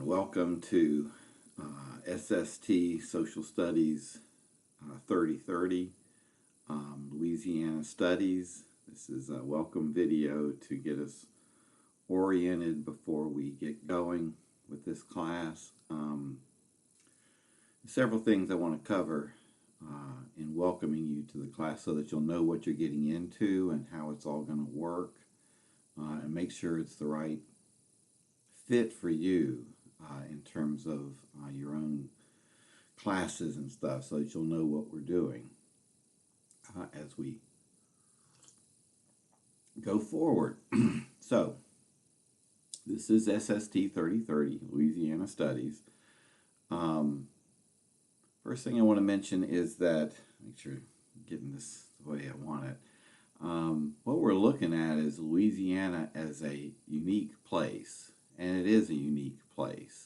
Welcome to SST Social Studies 3030 Louisiana Studies. This is a welcome video to get us oriented before we get going with this class. Several things I want to cover in welcoming you to the class so that you'll know what you're getting into and how it's all going to work, and make sure it's the right fit for you in terms of your own classes and stuff, so that you'll know what we're doing as we go forward. So this is SST 3030 Louisiana Studies. First thing I want to mention is that, make sure I'm getting this the way I want it. What we're looking at is Louisiana as a unique place, and it is a unique place.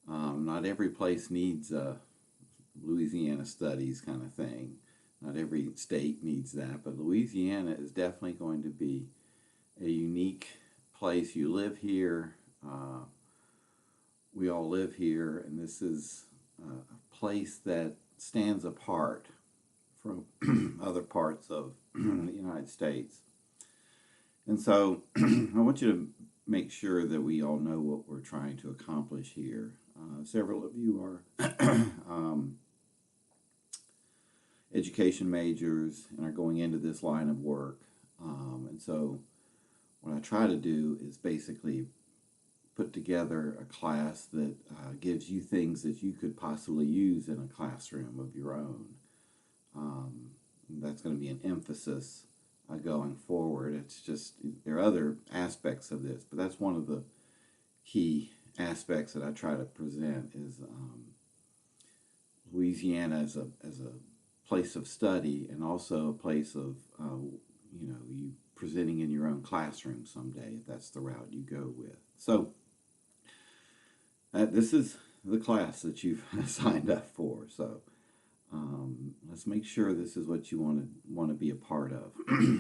Not every place needs a Louisiana studies kind of thing. Not every state needs that, but Louisiana is definitely going to be a unique place. You live here, we all live here, and this is a place that stands apart from other parts of the United States. And so I want you to make sure that we all know what we're trying to accomplish here. Several of you are education majors and are going into this line of work. And so what I try to do is basically put together a class that gives you things that you could possibly use in a classroom of your own. That's going to be an emphasis going forward. It's just, there are other aspects of this, but that's one of the key aspects that I try to present is Louisiana as a place of study, and also a place of you presenting in your own classroom someday, if that's the route you go with. So this is the class that you've signed up for. So let's make sure this is what you want to be a part of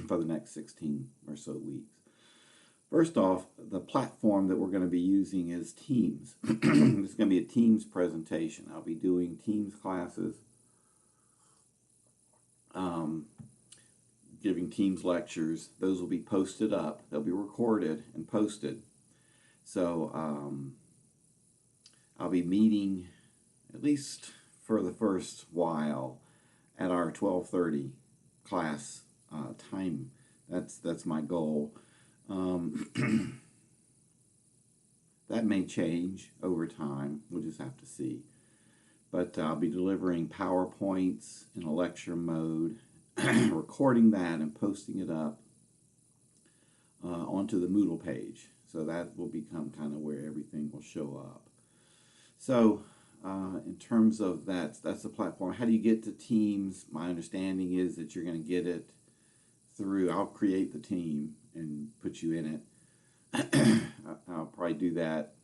for the next 16 or so weeks. First off, the platform that we're going to be using is Teams. This is going to be a Teams presentation. I'll be doing Teams classes, giving Teams lectures. Those will be posted up. They'll be recorded and posted. So I'll be meeting, at least for the first while, at our 12:30 class time. That's my goal. That may change over time. We'll just have to see. But I'll be delivering PowerPoints in a lecture mode, recording that and posting it up onto the Moodle page. So that will become kind of where everything will show up. So in terms of that's the platform. How do you get to Teams? My understanding is that you're going to get it through, I'll create the team and put you in it. I'll probably do that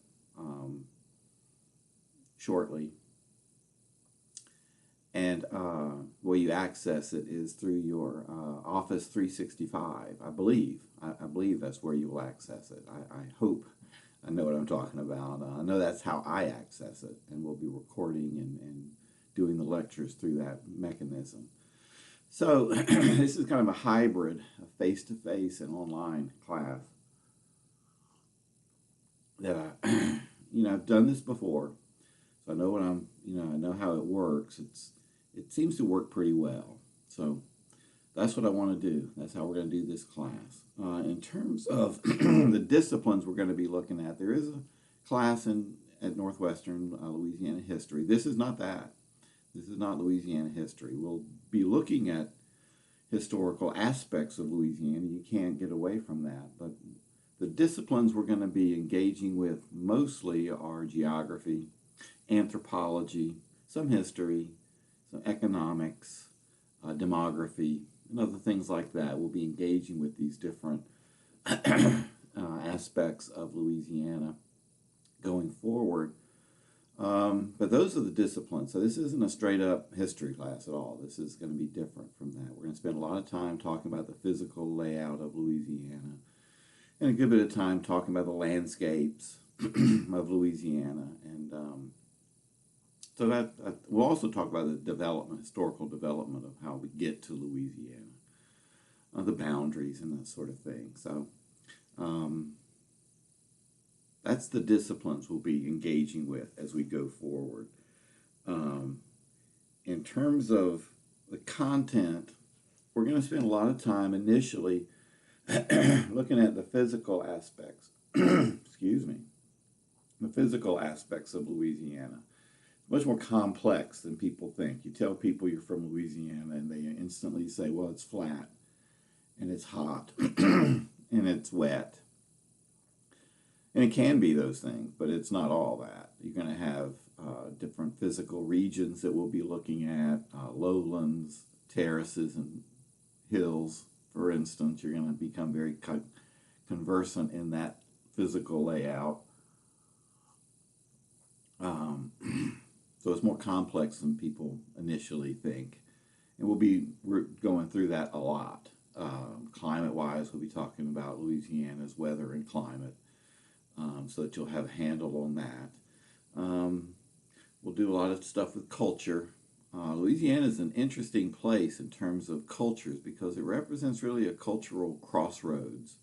shortly. And the way you access it is through your Office 365, I believe. I believe that's where you will access it. I hope I know what I'm talking about. I know that's how I access it, and we'll be recording and doing the lectures through that mechanism. So this is kind of a hybrid, a face-to-face and online class that I've done this before, so I know what I know how it works. It seems to work pretty well. So that's what I want to do. That's how we're going to do this class. In terms of the disciplines we're going to be looking at, there is a class at Northwestern Louisiana History. This is not that. This is not Louisiana history. We'll be looking at historical aspects of Louisiana. You can't get away from that. But the disciplines we're going to be engaging with mostly are geography, anthropology, some history, some economics, demography, and other things like that. We'll be engaging with these different aspects of Louisiana going forward. But those are the disciplines. So this isn't a straight up history class at all. This is going to be different from that. We're going to spend a lot of time talking about the physical layout of Louisiana, and a good bit of time talking about the landscapes of Louisiana. And so we'll also talk about the development, historical development of how we get to Louisiana, the boundaries and that sort of thing. So um, that's the disciplines we'll be engaging with as we go forward. Um, in terms of the content, we're going to spend a lot of time initially looking at the physical aspects. Excuse me. The physical aspects of Louisiana. Much more complex than people think. You tell people you're from Louisiana and they instantly say, well, it's flat and it's hot and it's wet. And it can be those things, but it's not all that. You're going to have different physical regions that we'll be looking at, lowlands, terraces, and hills, for instance. You're going to become very conversant in that physical layout. So it's more complex than people initially think. And we're going through that a lot. Climate-wise, we'll be talking about Louisiana's weather and climate, so that you'll have a handle on that. We'll do a lot of stuff with culture. Louisiana is an interesting place in terms of cultures because it represents really a cultural crossroads.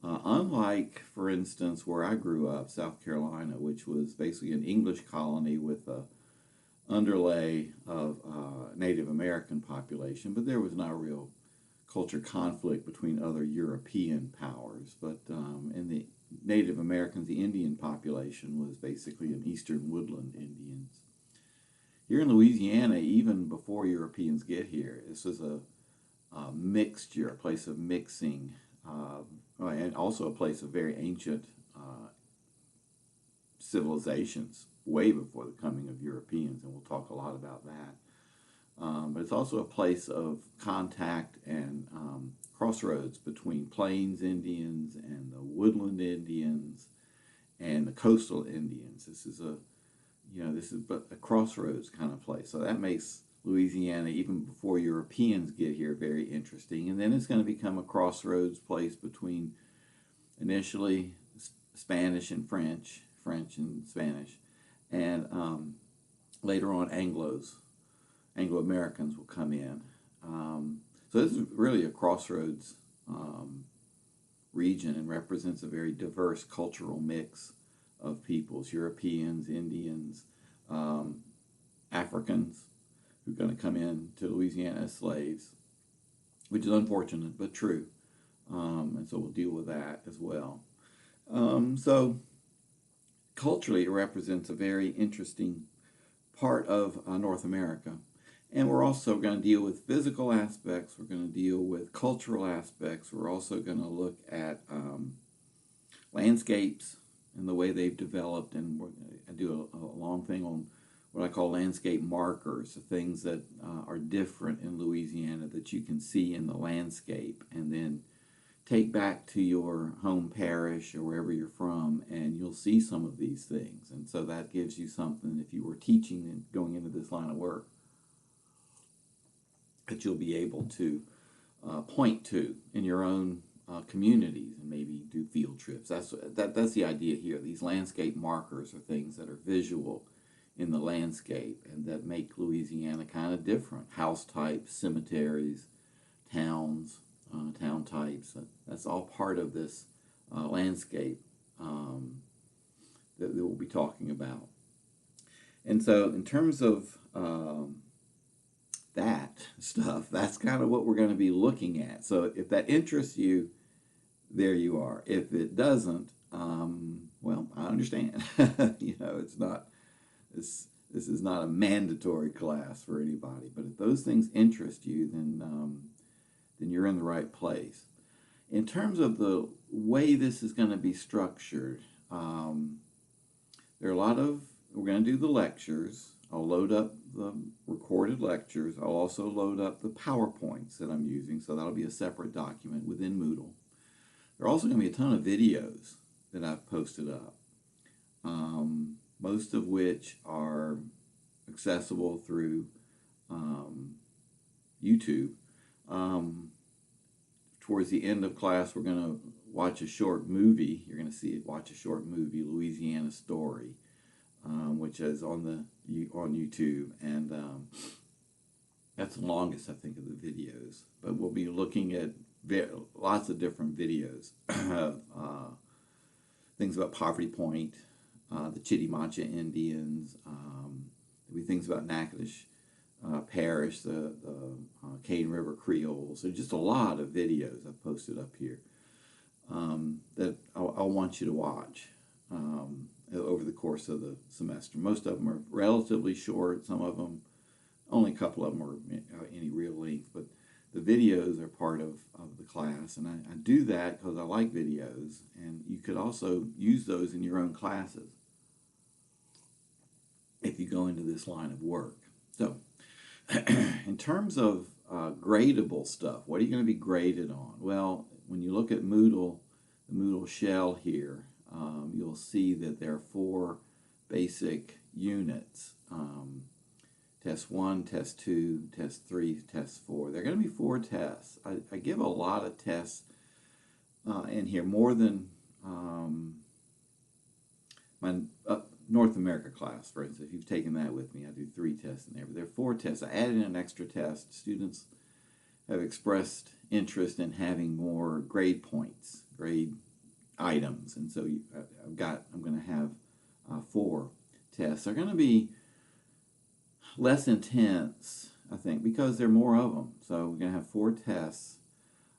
Unlike, for instance, where I grew up, South Carolina, which was basically an English colony with a underlay of Native American population, but there was not a real culture conflict between other European powers. But in the Native Americans, the Indian population was basically an eastern woodland Indians. Here in Louisiana, even before Europeans get here, this was a mixture, a place of mixing, and also a place of very ancient civilizations way before the coming of Europeans, and we'll talk a lot about that. But it's also a place of contact and crossroads between Plains Indians and the woodland Indians and the coastal Indians. This is a crossroads kind of place. So that makes Louisiana, even before Europeans get here, very interesting. And then it's going to become a crossroads place between initially Spanish and French, French and Spanish, and later on Anglo-Americans will come in. So this is really a crossroads region and represents a very diverse cultural mix of peoples: Europeans, Indians, Africans, who are going to come in to Louisiana as slaves, which is unfortunate but true. And so we'll deal with that as well. So culturally, it represents a very interesting part of North America. And we're also going to deal with physical aspects. We're going to deal with cultural aspects. We're also going to look at landscapes and the way they've developed. And we're going to do a long thing on what I call landscape markers, the things that are different in Louisiana that you can see in the landscape, and then take back to your home parish or wherever you're from, and you'll see some of these things. And so that gives you something, if you were teaching and going into this line of work, that you'll be able to point to in your own communities and maybe do field trips. That's the idea here. These landscape markers are things that are visual in the landscape and that make Louisiana kind of different. House types, cemeteries, towns, town types. That's all part of this landscape that we'll be talking about. And so in terms of that stuff, that's kind of what we're going to be looking at. So if that interests you, there you are. If it doesn't, well, I understand. It's not, this is not a mandatory class for anybody. But if those things interest you, then you're in the right place. In terms of the way this is going to be structured, there are we're going to do the lectures. I'll load up the recorded lectures. I'll also load up the PowerPoints that I'm using, so that'll be a separate document within Moodle. There are also going to be a ton of videos that I've posted up, most of which are accessible through YouTube. Towards the end of class, we're going to watch a short movie. You're going to see it. Watch a short movie, Louisiana Story, which is on YouTube, and that's the longest I think of the videos. But we'll be looking at lots of different videos, things about Poverty Point, the Chitimacha Indians. There'll be things about Natchitoches Parish, the Cane River Creoles. There's just a lot of videos I've posted up here that I'll want you to watch over the course of the semester. Most of them are relatively short. Some of them, only a couple of them are any real length, but the videos are part of the class. And I do that because I like videos, and you could also use those in your own classes if you go into this line of work. So in terms of gradable stuff, what are you going to be graded on? Well, when you look at Moodle, the Moodle shell here, you'll see that there are 4 basic units. Test 1, Test 2, Test 3, Test 4. There are going to be 4 tests. I give a lot of tests in here, more than my North America class, for instance. If you've taken that with me, I do 3 tests in there. But there are 4 tests. I added in an extra test. Students have expressed interest in having more grade points, grade items. And so I'm going to have 4 tests. They're going to be less intense, I think, because there are more of them. So we're going to have 4 tests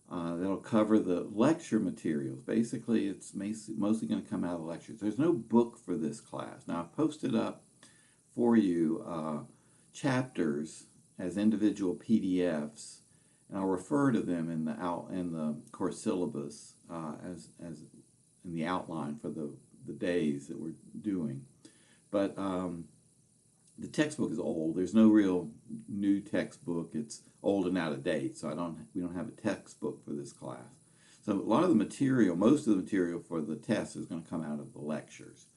that'll cover the lecture materials. Basically, it's mostly going to come out of the lectures. There's no book for this class. Now, I've posted up for you chapters as individual PDFs, and I'll refer to them in the course syllabus as in the outline for the days that we're doing. But the textbook is old. There's no real new textbook. It's old and out of date, so we don't have a textbook for this class. So a lot of the material, most of the material for the test is going to come out of the lectures.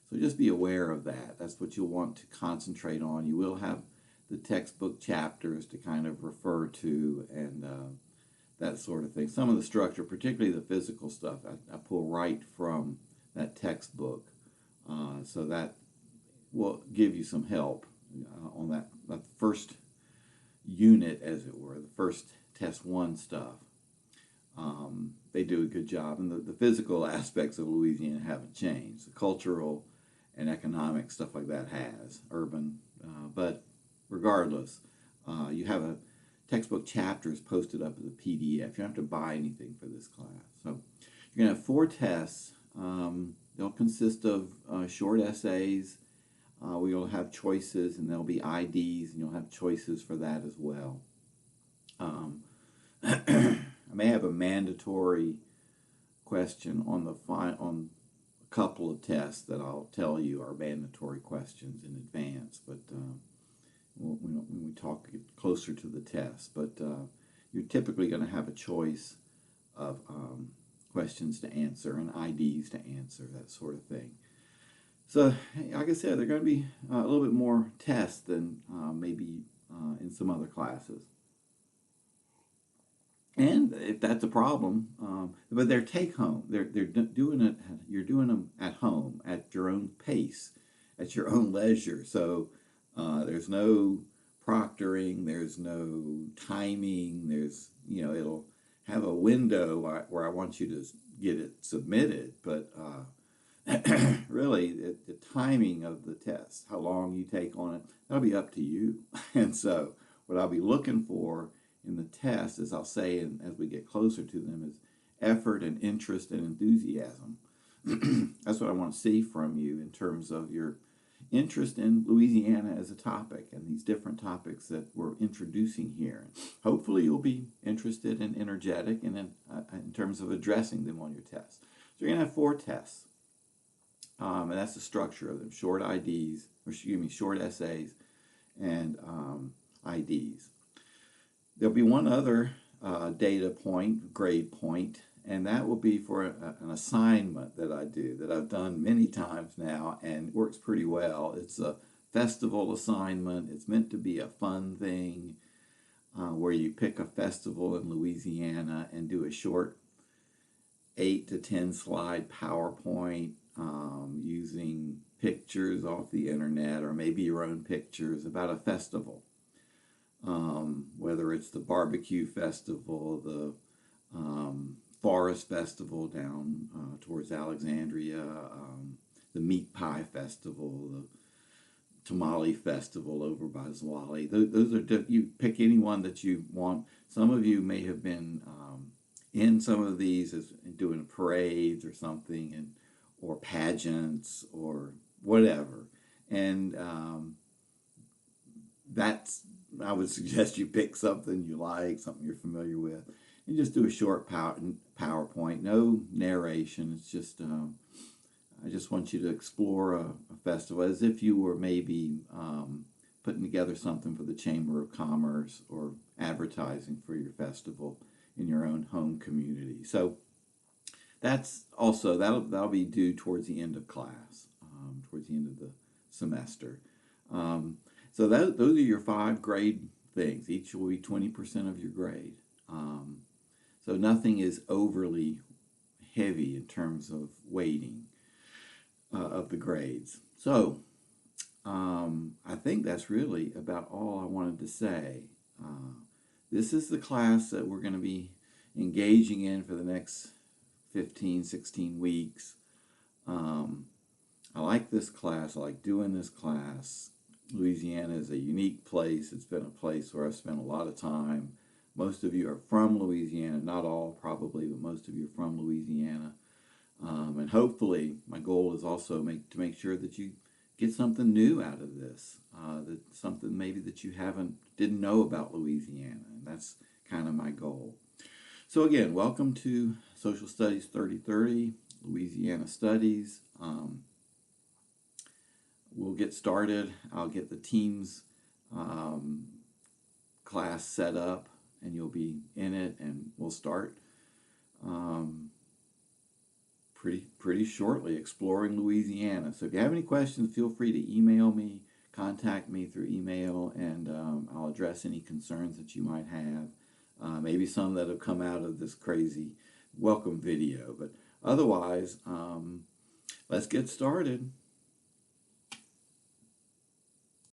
So just be aware of that. That's what you'll want to concentrate on. You will have the textbook chapters to kind of refer to and that sort of thing. Some of the structure, particularly the physical stuff, I pull right from that textbook. So that will give you some help on that first unit, as it were, the first test 1 stuff. They do a good job, and the physical aspects of Louisiana haven't changed. The cultural and economic stuff like that has, urban, but regardless, you have a textbook chapters posted up as a PDF. You don't have to buy anything for this class. So you're going to have 4 tests. They'll consist of short essays. We'll have choices, and there'll be IDs, and you'll have choices for that as well. I may have a mandatory question on on a couple of tests that I'll tell you are mandatory questions in advance, but when we talk closer to the test. But you're typically going to have a choice of questions to answer and IDs to answer, that sort of thing. So, like I said, they're going to be a little bit more tests than maybe in some other classes. And if that's a problem, but they're take home. They're doing it. You're doing them at home at your own pace, at your own leisure. So there's no proctoring. There's no timing. It'll have a window where I want you to get it submitted, but really, the timing of the test, how long you take on it, that'll be up to you. And so what I'll be looking for in the test, as I'll say as we get closer to them, is effort and interest and enthusiasm. That's what I want to see from you in terms of your interest in Louisiana as a topic and these different topics that we're introducing here. Hopefully you'll be interested and energetic in terms of addressing them on your test. So you're going to have 4 tests. And that's the structure of them: short short essays and IDs. There'll be one other data point, grade point, and that will be for an assignment that I do, that I've done many times now and works pretty well. It's a festival assignment. It's meant to be a fun thing where you pick a festival in Louisiana and do a short 8 to 10 slide PowerPoint using pictures off the internet or maybe your own pictures about a festival. Whether it's the barbecue festival, the forest festival down towards Alexandria, the meat pie festival, the tamale festival over by Zwali. Those are you pick any one that you want. Some of you may have been in some of these as doing parades or something, and or pageants or whatever, and that's I would suggest you pick something you like, something you're familiar with, and just do a short PowerPoint. No narration. It's just I just want you to explore a festival as if you were maybe putting together something for the Chamber of Commerce or advertising for your festival in your own home community. So that's also that'll be due towards the end of class, towards the end of the semester. So those are your 5 grade things. Each will be 20% of your grade. So nothing is overly heavy in terms of weighting of the grades. So I think that's really about all I wanted to say. This is the class that we're going to be engaging in for the next 15, 16 weeks. I like this class. I like doing this class. Louisiana is a unique place. It's been a place where I've spent a lot of time. Most of you are from Louisiana. Not all, probably, but most of you are from Louisiana. And hopefully, my goal is also to make sure that you get something new out of this, something maybe that you didn't know about Louisiana, and that's kind of my goal. So again, welcome to Social Studies 3030, Louisiana Studies. We'll get started. I'll get the teams class set up, and you'll be in it, and we'll start pretty shortly exploring Louisiana. So if you have any questions, feel free to email me, contact me through email, and I'll address any concerns that you might have. Maybe some that have come out of this crazy welcome video, but otherwise, let's get started.